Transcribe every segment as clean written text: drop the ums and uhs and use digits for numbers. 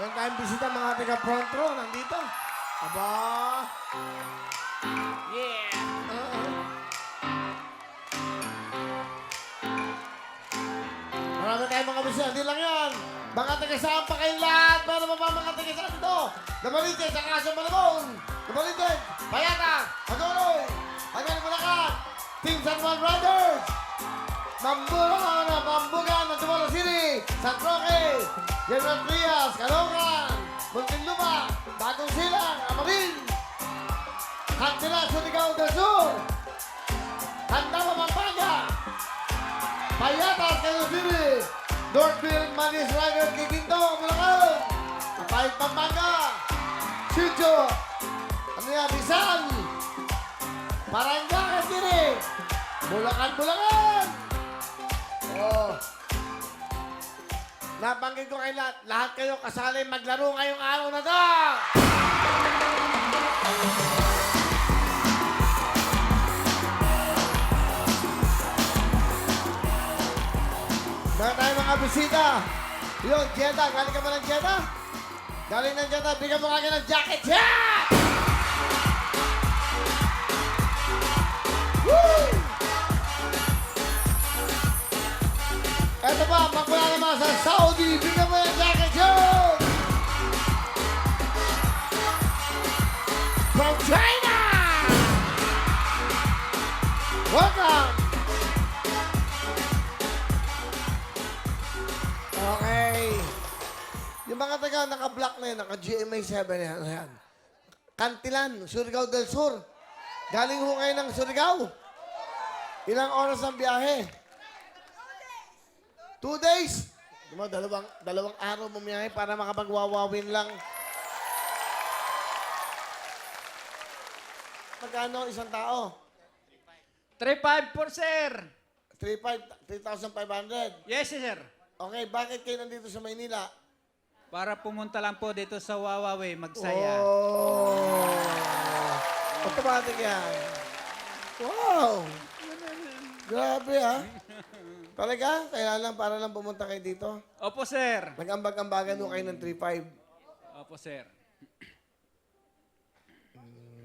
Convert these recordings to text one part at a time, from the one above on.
Meron tayong bisita mga taga front row. Nandito. Aba. Yeah! Marami tayong mga bisita. Hindi lang yan. Mga taga saan pa kayong lahat. Meron pa ba mga taga saan dito? Damalitin sa Kaso Malabon. Damalitin. Payata. Haguloy. Hanggang Bulacan. Team San Juan Riders. Mambugan ng Tumalo City. San Roque. General Trias. Calongan. Muntinlupa. Bagong Silang. Amarin. Hantila, Surigao del Sur. Handama, Pampanga. Payatas, Quezon City. Northfield, Manis Rider, Kikinto, Bulacan. Kapahit, Pampanga. Sitio. Ano yan, Rizal. Paranaque City. Bulacan. Oh. Nabanggit ko kayo lahat. Lahat kayo kasali maglaro ngayong araw na to. Meron tayo mga bisita. Yun, Jetta. Galing ka ba ng Jetta? Galing ng Jetta. Bigyan mo kagad ng jacket. Yeah! Woo! Eto pa, magmula naman sa Saudi. Bigyan mo ng jacket. Yun! From China! Welcome! Okay. Yung mga taga naka-block na yun, naka-GMA 7 yan. Ayan. Kantilan, Surigao del Sur. Galing ho kayo ng Surigao. Ilang oras ang biyahe? 2 days? Diba, dalawang araw bumiyahe para makapagwawawin lang. Magkano isang tao? 3,500 po, sir. 3,500. Yes, sir. Okay, bakit kayo nandito sa Maynila? Para pumunta lang po dito sa Wawawe, magsaya. Oh! Automatic yan. Wow! Grabe, ha? Talaga? Kaya lang, para lang pumunta kayo dito? Opo, sir. Nag-ambag-ambagan ho kayo ng 3,500. Opo, sir.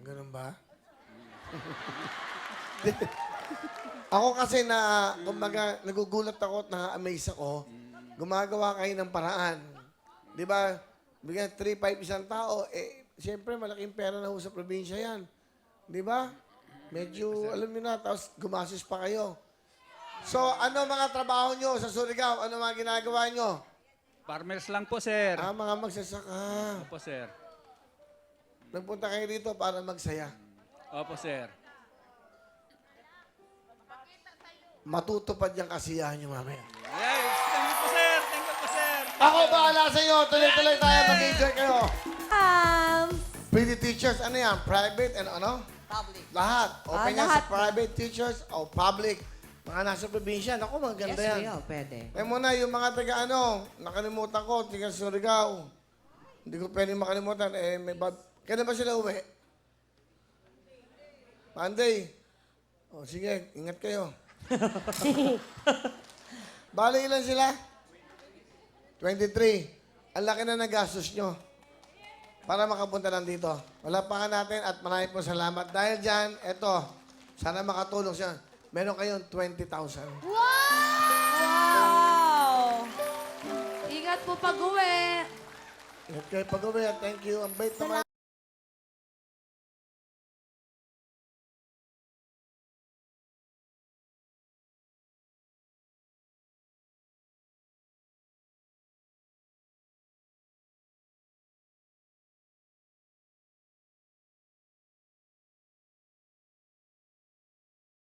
Ganun ba? Ako kasi na, kumbaga, nagugulat ako at na-amaze ako. Gumagawa kayo ng paraan. Di ba? Bigyan 3,500 isang tao, siyempre malaking pera na ho sa probinsya yan. Di ba? Medyo, alam niyo na, tapos gumasos pa kayo. So, ano mga trabaho nyo sa Surigao? Ano mga ginagawa nyo? Farmers lang po, sir. Mga magsasaka. Opo, sir. Nagpunta kayo dito para magsaya. Opo, sir. Matutupad yung kasiyahan nyo mamaya. Yes, thank you po, sir. Thank you po, sir. Ako bahala sa inyo. Tuloy-tuloy tayo. Mag-enjoy kayo. Um, Pretty teachers, ano yan? Private and ano? Public. Lahat. Open yan lahat. sa private teachers o public. Mga nasa probinsya. Ako, maganda Yes, yan. Rio, pwede. Muna, yung mga taga ano, nakalimutan ko, taga Surigao. Hindi ko pwede makalimutan. Kailan ba sila uwi? Monday. O, sige, ingat kayo. Bali, ilan sila? 23. Ang laki na nagastos nyo para makapunta lang dito. Wala pa natin at maraming po salamat. Dahil dyan, eto, sana makatulong siya. Meron kayong 20,000. Wow! Ingat po pag-uwi. Ingat kayo pag-uwi. Thank you. Ang bait naman.